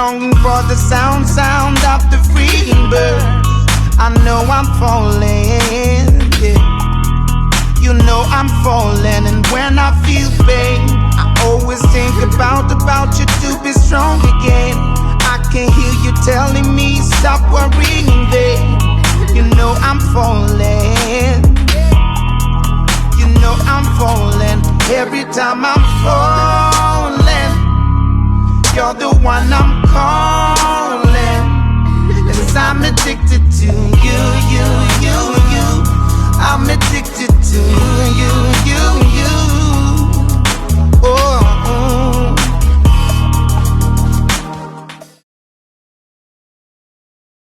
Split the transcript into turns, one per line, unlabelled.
longing for the sound of the freeing birds. I know I'm falling, yeah. You know I'm falling, and when I feel pain, I always think about you to be strong again. I can hear you telling me stop worrying, babe. You know I'm falling. You know I'm falling every time I'm falling.